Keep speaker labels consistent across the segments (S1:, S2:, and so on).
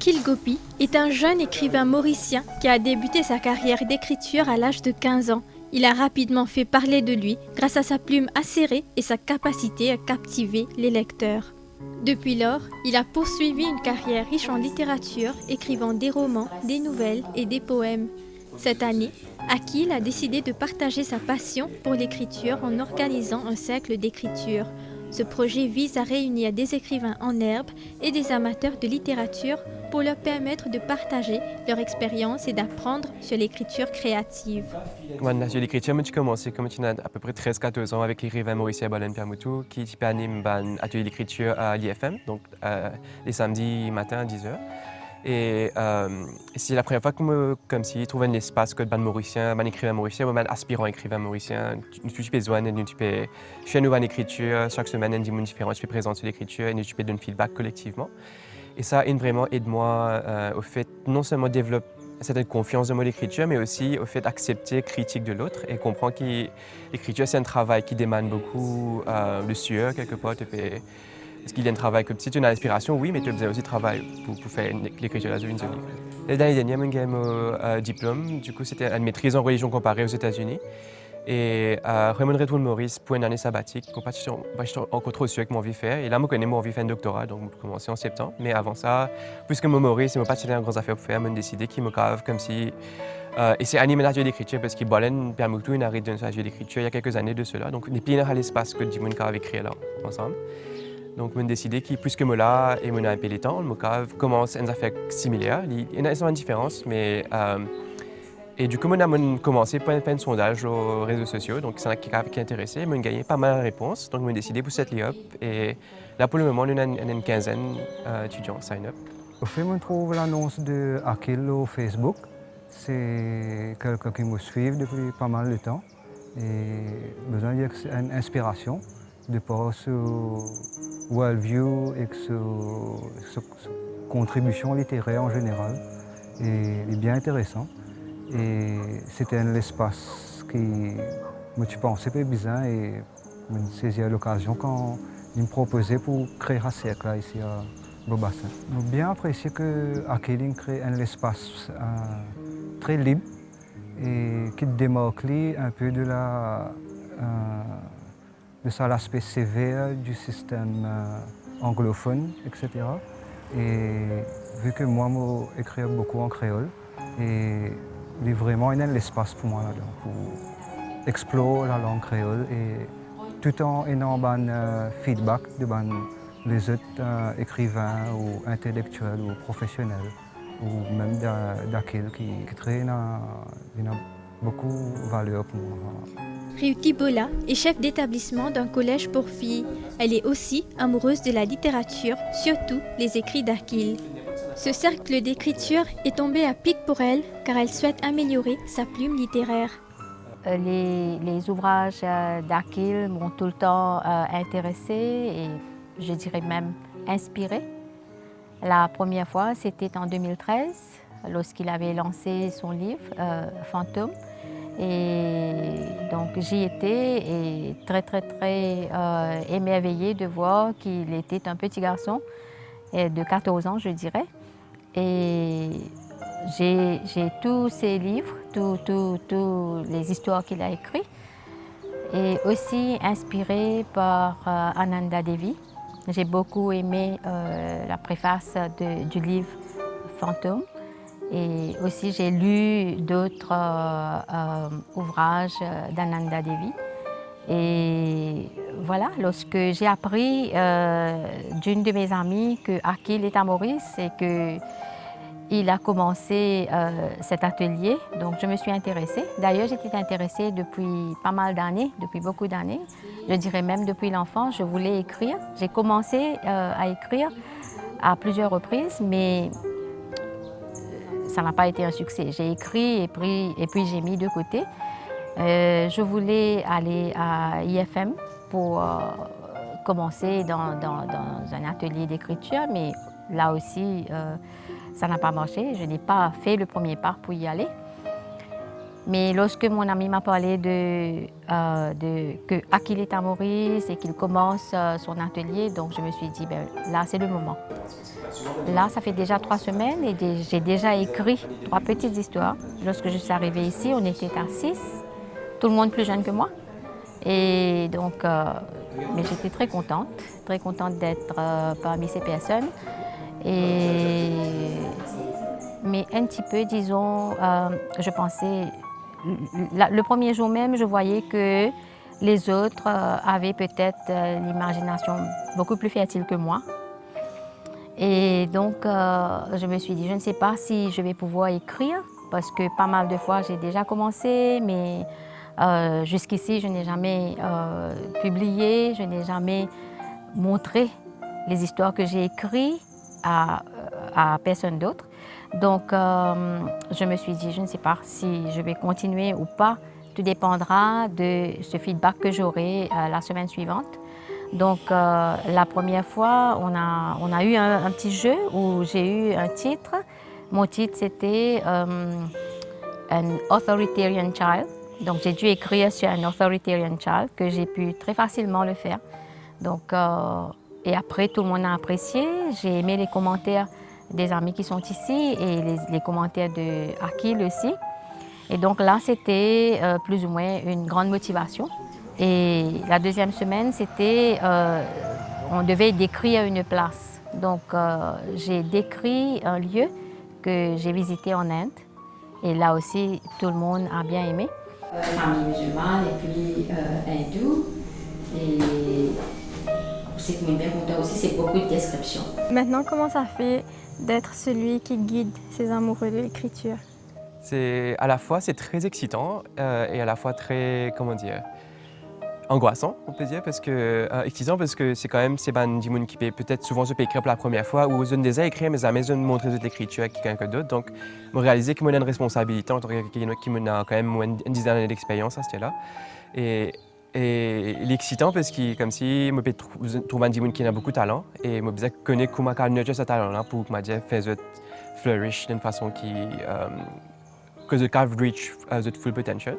S1: Akhil Gopi est un jeune écrivain mauricien qui a débuté sa carrière d'écriture à l'âge de 15 ans. Il a rapidement fait parler de lui grâce à sa plume acérée et sa capacité à captiver les lecteurs. Depuis lors, il a poursuivi une carrière riche en littérature, écrivant des romans, des nouvelles et des poèmes. Cette année, Akhil a décidé de partager sa passion pour l'écriture en organisant un cercle d'écriture. Ce projet vise à réunir des écrivains en herbe et des amateurs de littérature pour leur permettre de partager leur expérience et d'apprendre sur l'écriture créative.
S2: Mon atelier d'écriture, j'ai commencé quand j'avais à peu près 13-14 ans avec l'écrivain Maurice Balen Permoutou qui anime un atelier d'écriture à l'IFM, donc les samedis matin à 10h. Et c'est la première fois que je trouvais un espace que ban mauricien, ban écrivain mauricien, ou un aspirant écrivain mauricien. Nous avons besoin de faire une nouvelle écriture, chaque semaine, un dimanche différent, je fais présenter l'écriture et nous avons donner feedback collectivement. Et ça a vraiment aidé moi au fait non seulement développer cette confiance dans mon écriture, mais aussi au fait d'accepter la critique de l'autre et comprendre que l'écriture c'est un travail qui demande beaucoup de sueur quelque part. Parce qu'il y a un travail comme si tu as une inspiration, oui, mais tu as besoin aussi de travail pour faire l'écriture de une zone. L'année dernière, j'ai eu mon diplôme, du coup c'était une maîtrise en religion comparée aux États-Unis. Et Raymond retourne Maurice pour une année sabbatique, je suis encore trop sûr que mon envie de faire. Et là, je connais mon envie de faire un doctorat, donc je commencé en septembre. Mais avant ça, puisque mon Maurice, je n'ai pas de grandes affaires pour faire, je décidé qu'il me cave comme si. Et c'est animé l'atelier d'écriture parce qu'il Bolen permet tout une arrêt d'un atelier d'écriture il y a quelques années de cela. Donc, il y a plein l'espace que du monde cave écrit là ensemble. Donc, je décidé que puisque je là et je un peu les temps, je cave commence une affaire similaire. Il y a une différence, mais. Et du coup, on a commencé par faire un sondage aux réseaux sociaux, donc c'est un qui est intéressé, on a gagné pas mal de réponses, donc on a décidé pour cette up. Et là, pour le moment, on a une quinzaine d'étudiants sign up.
S3: Au fait, on trouve l'annonce de Akhil au Facebook. C'est quelqu'un qui me suit depuis pas mal de temps. Et besoin de dire que c'est une inspiration de par son worldview et sa contribution littéraire en général. Et il est bien intéressant. Et c'était un espace qui me pensais pas bizarre et je me saisi à l'occasion quand il me proposait pour créer un cercle là, ici à Beaubassin. J'ai bien apprécié que Akhil crée un espace très libre et qui démarque un peu de l'aspect sévère du système anglophone, etc. Et vu que moi, j'écris beaucoup en créole, et il y a vraiment l'espace pour moi là-dedans, pour explorer la langue créole et tout en ayant un feedback de les autres écrivains ou intellectuels ou professionnels ou même d'Akhil qui créent beaucoup de valeur pour moi.
S1: Riuti Bola est chef d'établissement d'un collège pour filles. Elle est aussi amoureuse de la littérature, surtout les écrits d'Akhil. Ce cercle d'écriture est tombé à pic pour elle car elle souhaite améliorer sa plume littéraire.
S4: Les ouvrages d'Akhil m'ont tout le temps intéressée et je dirais même inspirée. La première fois, c'était en 2013, lorsqu'il avait lancé son livre Fantôme. Et donc j'y étais et très émerveillée de voir qu'il était un petit garçon de 14 ans, je dirais. Et j'ai tous ses livres, tous les histoires qu'il a écrites, et aussi inspirée par Ananda Devi. J'ai beaucoup aimé la préface du livre Fantôme. Et aussi, j'ai lu d'autres ouvrages d'Ananda Devi. Et voilà, lorsque j'ai appris d'une de mes amies que Akhil est à Maurice et qu'il a commencé cet atelier, donc je me suis intéressée. D'ailleurs, j'étais intéressée depuis pas mal d'années, depuis beaucoup d'années. Je dirais même depuis l'enfance, je voulais écrire. J'ai commencé à écrire à plusieurs reprises, mais ça n'a pas été un succès. J'ai écrit et puis j'ai mis de côté. Je voulais aller à IFM pour commencer dans un atelier d'écriture, mais là aussi, ça n'a pas marché. Je n'ai pas fait le premier pas pour y aller. Mais lorsque mon ami m'a parlé que Akhil est à Maurice et qu'il commence son atelier, donc je me suis dit, là c'est le moment. Là, ça fait déjà 3 semaines et j'ai déjà écrit 3 petites histoires. Lorsque je suis arrivée ici, on était à 6, tout le monde plus jeune que moi. Et donc, mais j'étais très contente d'être parmi ces personnes. Mais un petit peu, disons, je pensais, le premier jour même, je voyais que les autres avaient peut-être l'imagination beaucoup plus fertile que moi. Et donc, je me suis dit, je ne sais pas si je vais pouvoir écrire, parce que pas mal de fois, j'ai déjà commencé, mais jusqu'ici, je n'ai jamais publié, je n'ai jamais montré les histoires que j'ai écrites à personne d'autre. Donc, je me suis dit, je ne sais pas si je vais continuer ou pas. Tout dépendra de ce feedback que j'aurai la semaine suivante. Donc, la première fois, on a eu un petit jeu où j'ai eu un titre. Mon titre, c'était An Authoritarian Child. Donc, j'ai dû écrire sur un Authoritarian Child, que j'ai pu très facilement le faire. Donc, et après, tout le monde a apprécié. J'ai aimé les commentaires des amis qui sont ici et les commentaires de Akil aussi. Et donc là, c'était plus ou moins une grande motivation. Et la deuxième semaine, c'était, on devait décrire une place. Donc, j'ai décrit un lieu que j'ai visité en Inde. Et là aussi, tout le monde a bien aimé. Famille musulmane et puis hindoue. Et c'est que bien content aussi, c'est beaucoup de descriptions.
S1: Maintenant, comment ça fait d'être celui qui guide ces amoureux de l'écriture?
S2: C'est à la fois c'est très excitant et à la fois très, comment dire, angoissant, on peut dire, parce que excitant parce que c'est quand même c'est ban du monde qui peut-être souvent se peut écrire pour la première fois ou je ne déjà écrire mais jamais je ne montrer de l'écriture à quelqu'un d'autre. Donc, me réaliser que moi j'ai une responsabilité en tant que quelqu'un qui a quand même une dizaine d'années d'expérience à ce là. Et l'excitant parce que comme si je peux trouver un monde qui a beaucoup de talent et je peux connaître comment nurture ce talent-là pour que je fasse flourish d'une façon qui que je can reach the full potential.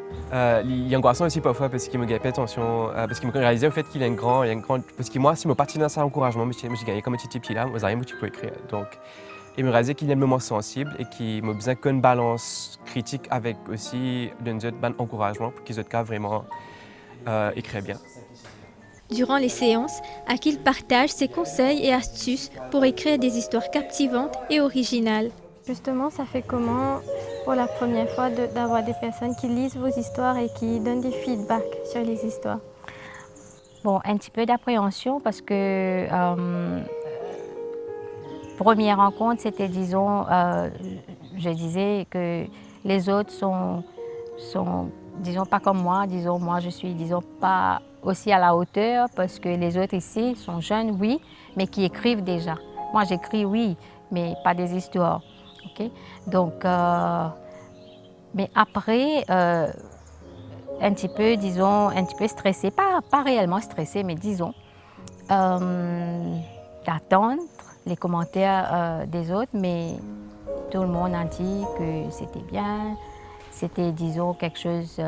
S2: Il est angoissant aussi parfois parce qu'il me gagne attention, parce qu'il me réalisait au fait qu'il est un grand, parce que moi, si je partais dans cet encouragement, je gagné comme un petit petit là, moi, tu peux écrire. Donc, il me réalisait qu'il est un moment sensible et qu'il m'a besoin qu'une balance critique avec aussi d'un autre encouragement pour qu'ils autres vraiment écrire bien.
S1: Durant les séances, Akil partage ses conseils et astuces pour écrire des histoires captivantes et originales. Justement, ça fait comment pour la première fois d'avoir des personnes qui lisent vos histoires et qui donnent des feedbacks sur les histoires?
S4: Bon, un petit peu d'appréhension parce que première rencontre, c'était, disons, je disais que les autres sont, disons, pas comme moi. Disons, moi, je suis, disons, pas aussi à la hauteur parce que les autres ici sont jeunes, oui, mais qui écrivent déjà. Moi, j'écris, oui, mais pas des histoires. Okay? Donc, mais après, un petit peu, disons, un petit peu stressée, pas réellement stressée, mais disons, d'attendre les commentaires des autres, mais tout le monde a dit que c'était bien. C'était, disons, quelque chose,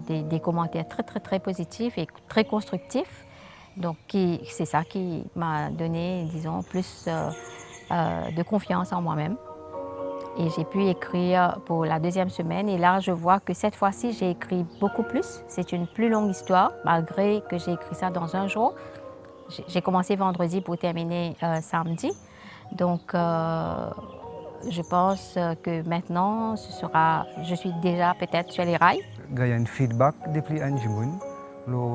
S4: des commentaires très, très, très positifs et très constructifs. Donc, c'est ça qui m'a donné, disons, plus de confiance en moi-même. Et j'ai pu écrire pour la deuxième semaine. Et là, je vois que cette fois-ci, j'ai écrit beaucoup plus. C'est une plus longue histoire, malgré que j'ai écrit ça dans un jour. J'ai commencé vendredi pour terminer samedi. Donc, je pense que maintenant, je suis déjà peut-être sur les rails.
S3: Il y a un feedback depuis un jour.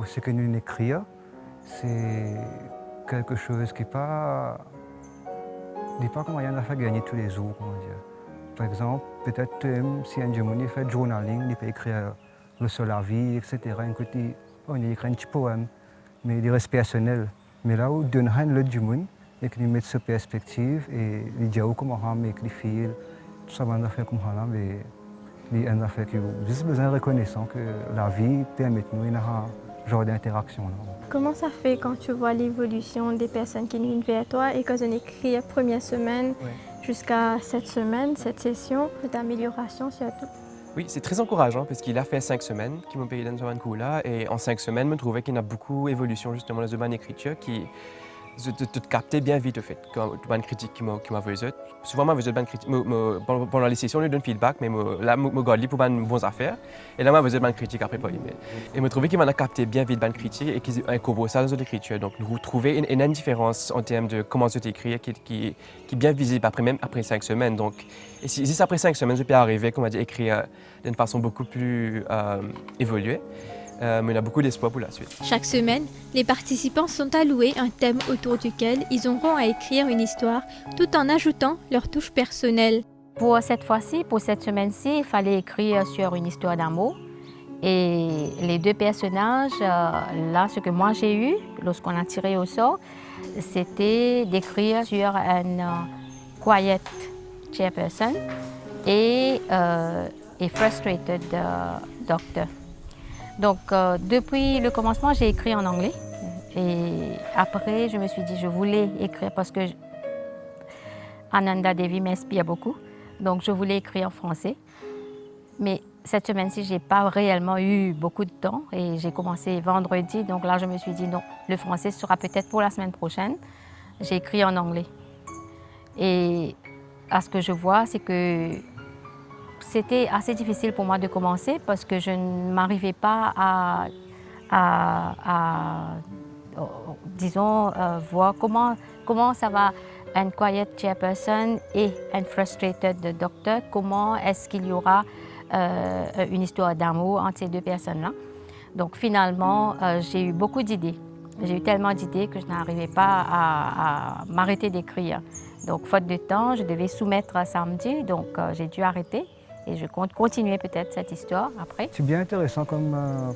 S3: Ce que nous écrivons, c'est quelque chose qui n'est pas comment il y en a fait gagner tous les jours. Comment dire. Par exemple, peut-être si un jour fait journaling, il peut écrire le sur la vie, etc. On écrit un petit poème, mais il reste personnel. Mais là où donne le jour, et qu'il met sa perspective et il dit comment on écrit fil, tout ça, on a fait comme ça, mais il a fait que juste besoin de reconnaissance que la vie permet nous un genre d'interaction.
S1: Comment ça fait quand tu vois l'évolution des personnes qui viennent vers toi et quand on écrit la première semaine jusqu'à cette semaine, cette session, d'amélioration surtout?
S2: Oui, c'est très encourageant parce qu'il a fait 5 semaines qu'il m'a payé dans ce coup-là et en 5 semaines, je trouvais qu'il y a beaucoup d'évolution justement dans la écriture qui de capter bien vite, au fait, quand une critique qui m'a vu. Souvent, moi, une critique, pendant les sessions, on donne feedback, mais là, je garde pour une bonne affaire. Et là, moi, je une critique après pour email. Et je trouvais qu'il m'a capté bien vite une critique et qu'il incorpore ça dans l'écriture. Donc, vous trouvez une différence en termes de comment c'est écrit qui est bien visible même après 5 semaines. Donc, et si après 5 semaines, je peux arriver, comment dire, écrire d'une façon beaucoup plus évoluée. Mais on a beaucoup d'espoir pour la suite.
S1: Chaque semaine, les participants sont alloués un thème autour duquel ils auront à écrire une histoire tout en ajoutant leur touche personnelle.
S4: Pour cette fois-ci, pour cette semaine-ci, il fallait écrire sur une histoire d'amour. Et les 2 personnages, là, ce que moi j'ai eu lorsqu'on a tiré au sort, c'était d'écrire sur un quiet chairperson et frustrated doctor. Donc, depuis le commencement, j'ai écrit en anglais. Et après, je me suis dit, je voulais écrire parce que Ananda Devi m'inspire beaucoup. Donc, je voulais écrire en français. Mais cette semaine-ci, je n'ai pas réellement eu beaucoup de temps. Et j'ai commencé vendredi. Donc là, je me suis dit, non, le français sera peut-être pour la semaine prochaine. J'ai écrit en anglais. Et à ce que je vois, c'est que c'était assez difficile pour moi de commencer parce que je ne m'arrivais pas à voir comment ça va un quiet chairperson et un frustrated doctor, comment est-ce qu'il y aura une histoire d'amour entre ces 2 personnes-là. Donc finalement, j'ai eu beaucoup d'idées. J'ai eu tellement d'idées que je n'arrivais pas à m'arrêter d'écrire. Donc faute de temps, je devais soumettre samedi, donc j'ai dû arrêter. Et je compte continuer peut-être cette histoire après.
S3: C'est bien intéressant comme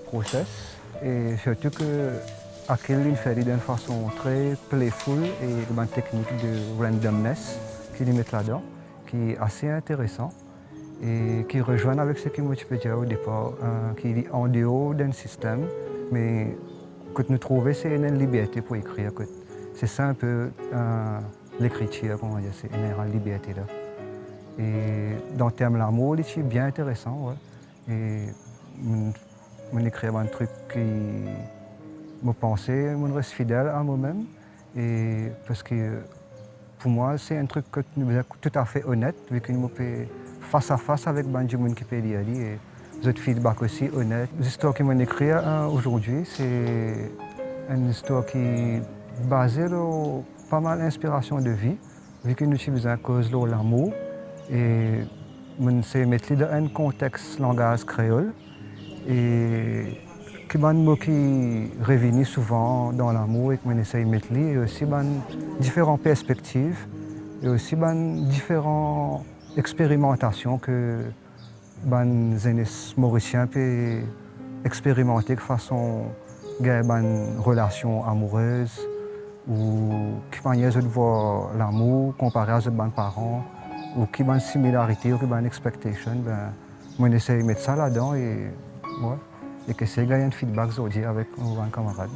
S3: process et surtout que Akil il fait d'une façon très playful et une technique de randomness qu'il met là-dedans, qui est assez intéressant et qui rejoint avec ce que moi je peux dire au départ, qui est en dehors d'un système, mais que nous trouvons c'est une liberté pour écrire. C'est ça un peu l'écriture, comment dire, c'est une liberté là. Et dans le terme de l'amour, c'est bien intéressant. Ouais. Et je écris un truc qui me pensait, je reste fidèle à moi-même. Et parce que pour moi, c'est un truc que tout à fait honnête, vu que je suis face à face avec les gens qui peuvent dire. Et le feedback aussi honnête. L'histoire que je écris aujourd'hui, c'est une histoire qui est basée sur pas mal d'inspiration de vie, vu que nous utilisons à cause de l'amour. Et je sais mettre dans un contexte langage créole et qui revient souvent dans l'amour et que je essaie de mettre et aussi différentes perspectives et aussi différentes expérimentations que les jeunes mauriciens peuvent expérimenter de façon une relation amoureuse ou qui manière de voir l'amour comparé à leurs parents. Ou qui a une similarité, ou qui a une expectation, moi j'essaie de mettre ça là-dedans et que c'est gagner un feedback aujourd'hui avec nos camarades.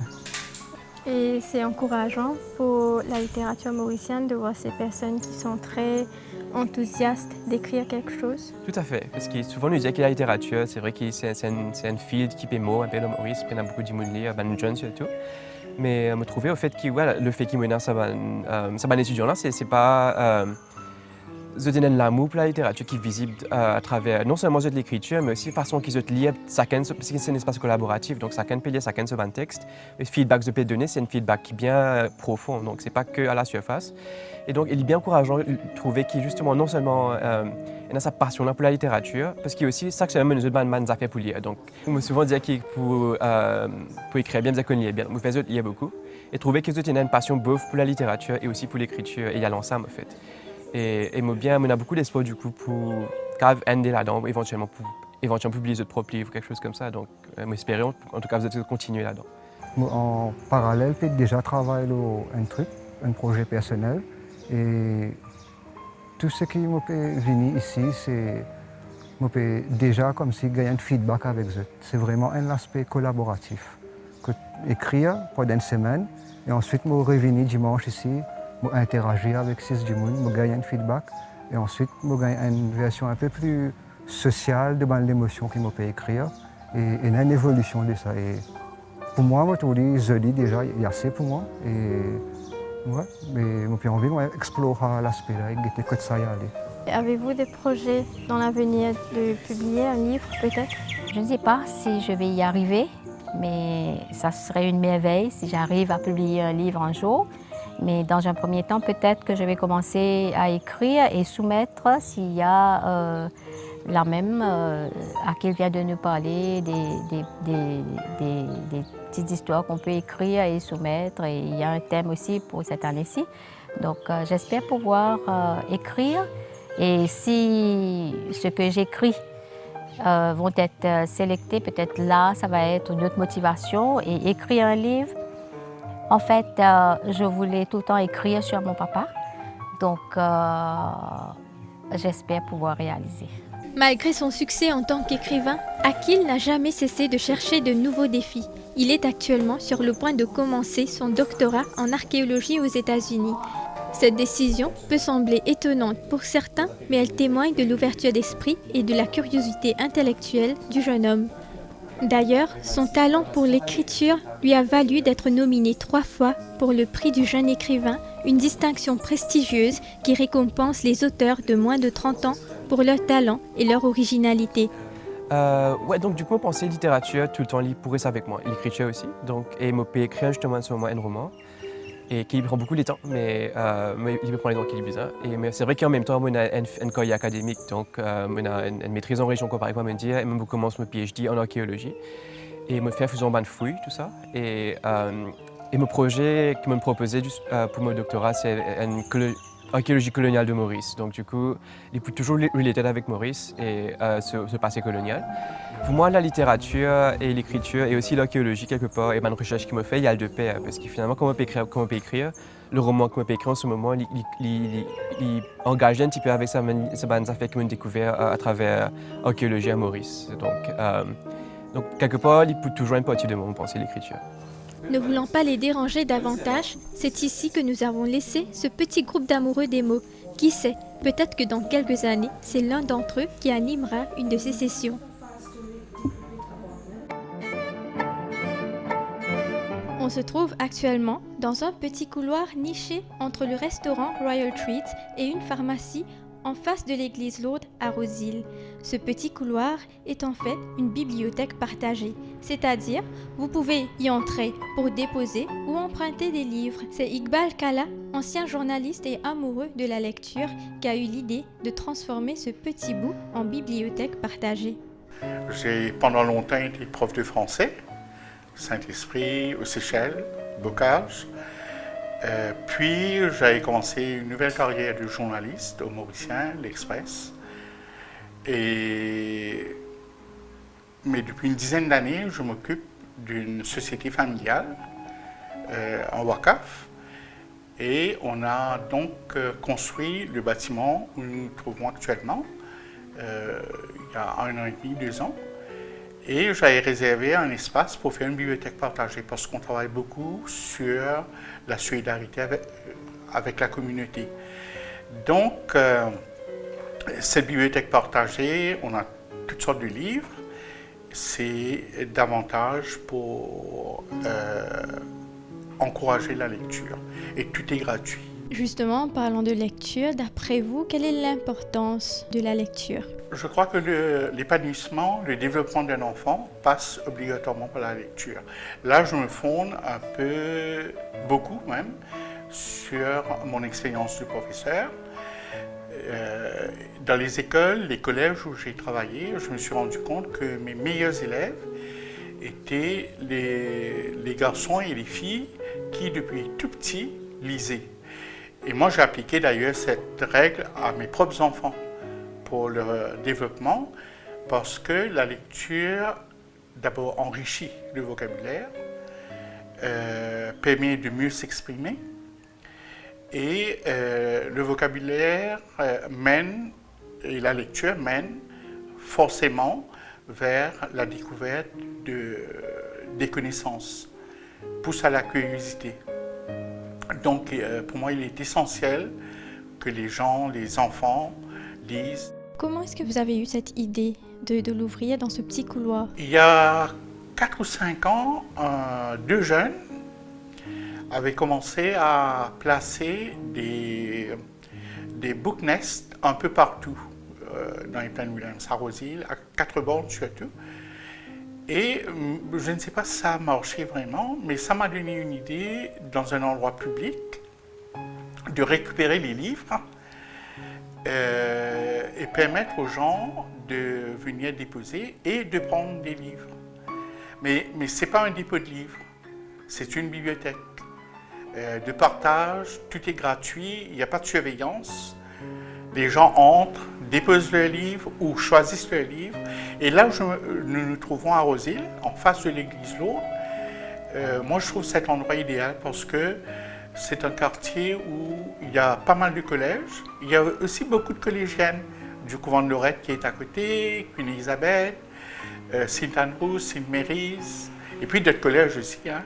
S1: Et c'est encourageant pour la littérature mauricienne de voir ces personnes qui sont très enthousiastes d'écrire quelque chose.
S2: Tout à fait, parce que souvent on nous dit que la littérature, c'est vrai que c'est un field qui est mort un peu le Maurice, il y a beaucoup de monde lire, les jeunes surtout. Mais je me trouvais au fait que le fait qu'il menace ça étudiant là, c'est pas je donne l'amour pour la littérature qui est visible à travers non seulement de l'écriture, mais aussi la façon qu'ils lire chacun, parce que c'est un espace collaboratif, donc chacun peut lire chacun sur un texte. Le feedback que je peux donner, c'est un feedback qui est bien profond, donc ce n'est pas que à la surface. Et donc il est bien encourageant de trouver qu'il justement non seulement il a sa passion là pour la littérature, parce qu'il y a aussi chaque semaine nous avons des affaires pour lire. Donc on me souvent dit que pour écrire bien, qu'on lit bien, on fait lire beaucoup, et trouver qu'ils ont une passion both pour la littérature et aussi pour l'écriture, et il y a l'ensemble en fait. Et on a beaucoup d'espoir du coup pour aider là-dedans, éventuellement publier d'autres propres livres, quelque chose comme ça. Donc, espérons en tout cas vous allez continuer là-dedans.
S3: En parallèle, j'ai déjà travaillé sur un projet personnel. Et tout ce qui me peut venir ici, c'est me peut déjà comme si gagner un feedback avec eux. C'est vraiment un aspect collaboratif. Écrire pendant une semaine et ensuite me revenir dimanche ici. Interagir avec 6 du monde, me gagner un feedback et ensuite me gagner une version un peu plus sociale de l'émotion qu'il me peut écrire et une évolution de ça. Et pour moi, je dis déjà, il y a assez pour moi et Ouais, mais mon plus envie d'explorer l'aspect là, et que ça y aller.
S1: Avez-vous des projets dans l'avenir de publier un livre peut-être?
S4: Je ne sais pas si je vais y arriver, mais ça serait une merveille si j'arrive à publier un livre un jour. Mais dans un premier temps, peut-être que je vais commencer à écrire et soumettre s'il y a la même, Akil vient de nous parler, des petites histoires qu'on peut écrire et soumettre. Et il y a un thème aussi pour cette année-ci. Donc j'espère pouvoir écrire. Et si ce que j'écris vont être sélectés, peut-être là, ça va être une autre motivation. Et écrire un livre, en fait, je voulais tout le temps écrire sur mon papa. Donc, j'espère pouvoir réaliser.
S1: Malgré son succès en tant qu'écrivain, Akil n'a jamais cessé de chercher de nouveaux défis. Il est actuellement sur le point de commencer son doctorat en archéologie aux États-Unis. Cette décision peut sembler étonnante pour certains, mais elle témoigne de l'ouverture d'esprit et de la curiosité intellectuelle du jeune homme. D'ailleurs, son talent pour l'écriture lui a valu d'être nominé 3 fois pour le prix du jeune écrivain, une distinction prestigieuse qui récompense les auteurs de moins de 30 ans pour leur talent et leur originalité.
S2: Ouais, donc du coup, on pensait littérature tout le temps, il pourrait ça avec moi, l'écriture aussi. Donc, et je peux écrire justement en ce moment un roman, et qui prend beaucoup de temps, mais il peut prendre les temps qu'il a besoin. Mais c'est vrai qu'en même temps, on a une carrière académique, donc on a une maîtrise en région comparée, comme on dit, et je commence mon PhD en archéologie. Et je fais faisant ban de fouilles, tout ça. Et mon projet qui me proposait pour mon doctorat, c'est une archéologie coloniale de Maurice. Donc du coup, il peut toujours relater avec Maurice et ce passé colonial. Pour moi, la littérature et l'écriture et aussi l'archéologie quelque part, et ma recherche qui me fait, il y a le deux paires. Parce que finalement, comment on peut écrire, le roman qu'on peut écrire en ce moment, il engage un petit peu avec ça, ça fait comme une découverte à travers l'archéologie à Maurice. Donc quelque part, il peut toujours une partie de mon pensée l'écriture.
S1: Ne voulant pas les déranger davantage, c'est ici que nous avons laissé ce petit groupe d'amoureux des mots. Qui sait, peut-être que dans quelques années, c'est l'un d'entre eux qui animera une de ces sessions. On se trouve actuellement dans un petit couloir niché entre le restaurant Royal Treat et une pharmacie en face de l'église Lourdes à Roseville. Ce petit couloir est en fait une bibliothèque partagée, c'est-à-dire vous pouvez y entrer pour déposer ou emprunter des livres. C'est Iqbal Kala, ancien journaliste et amoureux de la lecture, qui a eu l'idée de transformer ce petit bout en bibliothèque partagée.
S5: J'ai pendant longtemps été prof de français, Saint-Esprit, aux Seychelles, Bocage. Puis j'ai commencé une nouvelle carrière de journaliste au Mauricien, l'Express. Mais depuis une dizaine d'années, je m'occupe d'une société familiale en Wakaf. Et on a donc construit le bâtiment où nous nous trouvons actuellement, il y a 1 an et demi, 2 ans. Et j'avais réservé un espace pour faire une bibliothèque partagée parce qu'on travaille beaucoup sur la solidarité avec la communauté. Donc, cette bibliothèque partagée, on a toutes sortes de livres. C'est davantage pour encourager la lecture. Et tout est gratuit.
S1: Justement, en parlant de lecture, d'après vous, quelle est l'importance de la lecture?
S5: Je crois que l'épanouissement, le développement d'un enfant passe obligatoirement par la lecture. Là, je me fonde un peu, beaucoup même, sur mon expérience de professeur. Dans les écoles, les collèges où j'ai travaillé, je me suis rendu compte que mes meilleurs élèves étaient les garçons et les filles qui, depuis tout petit, lisaient. Et moi, j'ai appliqué d'ailleurs cette règle à mes propres enfants pour leur développement, parce que la lecture, d'abord, enrichit le vocabulaire, permet de mieux s'exprimer, et le vocabulaire et la lecture mènent forcément vers la découverte des connaissances, pousse à la curiosité. Donc, pour moi, il est essentiel que les enfants lisent.
S1: Comment est-ce que vous avez eu cette idée de l'ouvrir dans ce petit couloir?
S5: Il y a 4 ou 5 ans, 2 jeunes, avait commencé à placer des book nests un peu partout dans les plaines Williams, à Roseville, à Quatre-Bornes surtout. Et je ne sais pas si ça a marché vraiment, mais ça m'a donné une idée dans un endroit public de récupérer les livres et permettre aux gens de venir déposer et de prendre des livres. Mais ce n'est pas un dépôt de livres, c'est une bibliothèque de partage, tout est gratuit, il n'y a pas de surveillance. Les gens entrent, déposent leurs livres ou choisissent leurs livres. Et là où nous nous trouvons à Roseville, en face de l'église Lourdes, moi je trouve cet endroit idéal parce que c'est un quartier où il y a pas mal de collèges. Il y a aussi beaucoup de collégiennes du couvent de Lorette qui est à côté, Queen Elizabeth, Saint Andrews, Saint Mary's, et puis d'autres collèges aussi, hein,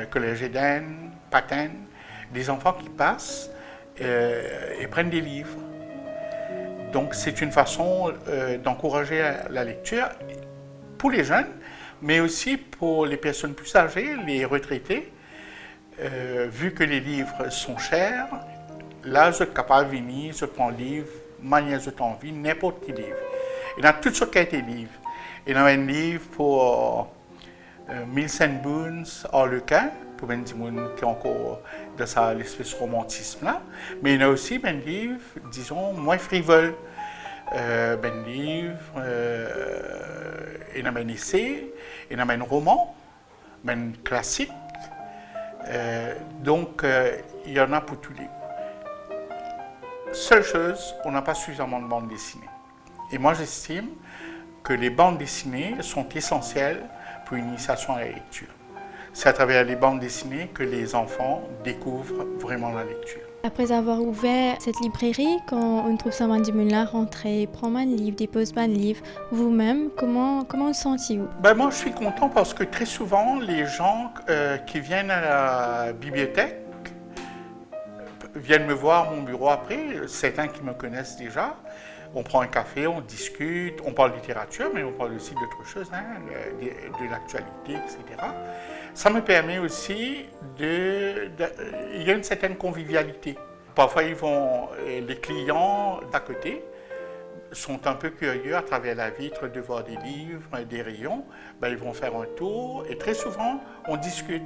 S5: Collège Eden, Patten, des enfants qui passent et prennent des livres. Donc c'est une façon d'encourager la lecture pour les jeunes, mais aussi pour les personnes plus âgées, les retraités. Vu que les livres sont chers, là, je suis capable de venir, je prends le livre, manière de envie, n'importe quel livre. Il y a toutes sortes de livres. Il y a un livre pour Mills Boons, Harlequin, pour les gens qui ont encore de l'espèce romantisme-là. Mais il y a aussi des livres, disons, moins frivoles. Des livres, il y a un essai, il y a un roman, un classique. Donc, il y en a pour tous les goûts. Seule chose, on n'a pas suffisamment de bandes dessinées. Et moi, j'estime que les bandes dessinées sont essentielles pour une initiation à la lecture. C'est à travers les bandes dessinées que les enfants découvrent vraiment la lecture.
S1: Après avoir ouvert cette librairie, quand on trouve ça dans là, rentrer, prendre un livre, déposer un livre, vous-même, comment le sentiez-vous?
S5: Moi, je suis content parce que très souvent, les gens qui viennent à la bibliothèque viennent me voir à mon bureau après, certains qui me connaissent déjà. On prend un café, on discute, on parle littérature, mais on parle aussi d'autres choses, hein, de l'actualité, etc. Ça me permet aussi il y a une certaine convivialité. Parfois, les clients d'à côté sont un peu curieux à travers la vitre de voir des livres, des rayons. Ils vont faire un tour et très souvent, on discute.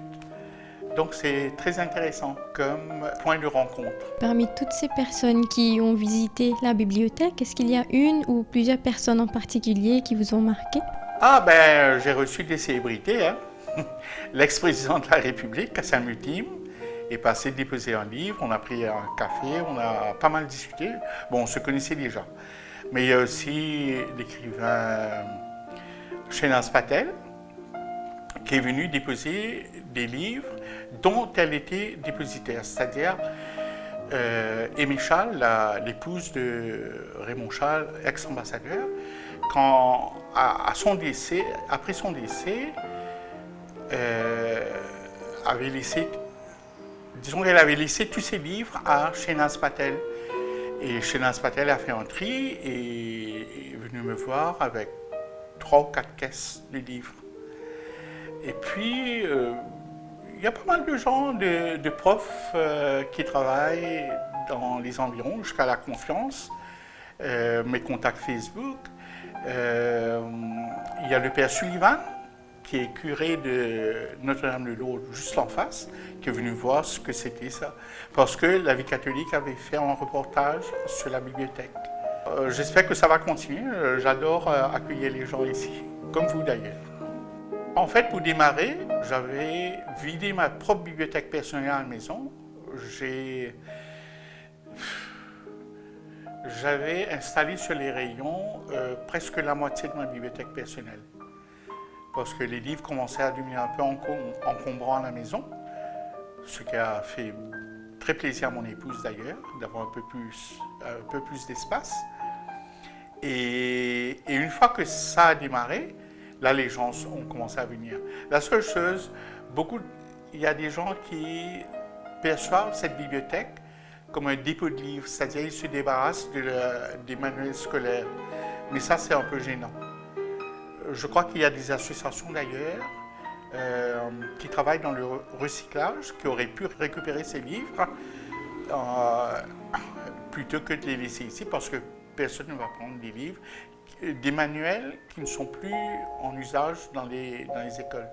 S5: Donc, c'est très intéressant comme point de rencontre.
S1: Parmi toutes ces personnes qui ont visité la bibliothèque, est-ce qu'il y a une ou plusieurs personnes en particulier qui vous ont marqué?
S5: J'ai reçu des célébrités, hein. L'ex-président de la République, Kassim Ultim, est passé déposer un livre, on a pris un café, on a pas mal discuté. Bon, on se connaissait déjà. Mais il y a aussi l'écrivain Shenaz Patel, qui est venu déposer des livres dont elle était dépositaire, c'est-à-dire Aimée Chal, l'épouse de Raymond Chal, ex-ambassadeur, après son décès, elle avait laissé tous ses livres à Shenaz Patel. Et Shenaz Patel a fait un tri et est venu me voir avec 3 ou 4 caisses de livres. Et puis, il y a pas mal de gens, de profs qui travaillent dans les environs, jusqu'à La Confiance, mes contacts Facebook. Il y a le père Sullivan, qui est curé de Notre-Dame-de-Lourdes, juste en face, qui est venu voir ce que c'était ça. Parce que la vie catholique avait fait un reportage sur la bibliothèque. J'espère que ça va continuer. J'adore accueillir les gens ici, comme vous d'ailleurs. En fait, pour démarrer, j'avais vidé ma propre bibliothèque personnelle à la maison. J'avais installé sur les rayons presque la moitié de ma bibliothèque personnelle. Parce que les livres commençaient à devenir un peu encombrants à la maison, ce qui a fait très plaisir à mon épouse d'ailleurs, d'avoir un peu plus d'espace. Et une fois que ça a démarré, là les gens ont commencé à venir. La seule chose, il y a des gens qui perçoivent cette bibliothèque comme un dépôt de livres, c'est-à-dire ils se débarrassent des manuels scolaires. Mais ça, c'est un peu gênant. Je crois qu'il y a des associations d'ailleurs qui travaillent dans le recyclage, qui auraient pu récupérer ces livres plutôt que de les laisser ici parce que personne ne va prendre des livres, des manuels qui ne sont plus en usage dans les écoles.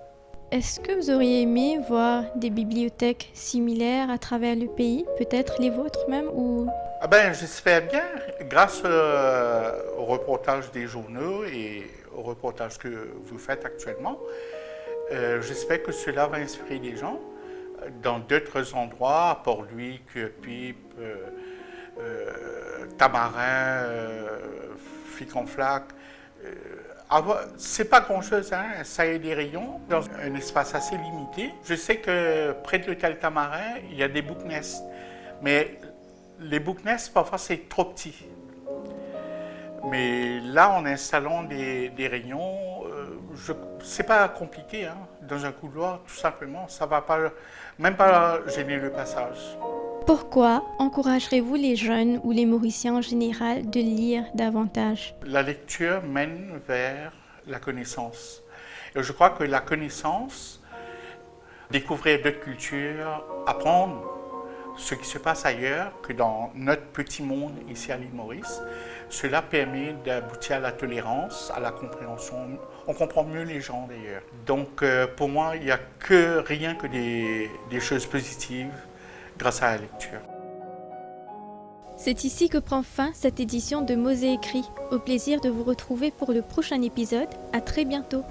S1: Est-ce que vous auriez aimé voir des bibliothèques similaires à travers le pays, peut-être les vôtres même ou...
S5: Ah ben, j'espère bien, grâce au reportage des journaux et au reportage que vous faites actuellement, j'espère que cela va inspirer les gens dans d'autres endroits, à Port-Louis, Cuepipe, Tamarin, Flic-en-Flac. C'est pas grand-chose, hein? Ça a des rayons dans un espace assez limité. Je sais que près de l'hôtel Tamarin, il y a des book-nests, mais les book-nests, parfois, c'est trop petit. Mais là, en installant des rayons, c'est pas compliqué, hein? Dans un couloir, tout simplement, ça va pas, même pas gêner le passage.
S1: Pourquoi encouragerez-vous les jeunes ou les Mauriciens en général de lire davantage?
S5: La lecture mène vers la connaissance. Et je crois que la connaissance, découvrir d'autres cultures, apprendre ce qui se passe ailleurs que dans notre petit monde ici à l'île Maurice, cela permet d'aboutir à la tolérance, à la compréhension. On comprend mieux les gens d'ailleurs. Donc pour moi, il n'y a rien que des choses positives grâce à la lecture.
S1: C'est ici que prend fin cette édition de Mots et Écrits. Au plaisir de vous retrouver pour le prochain épisode. À très bientôt.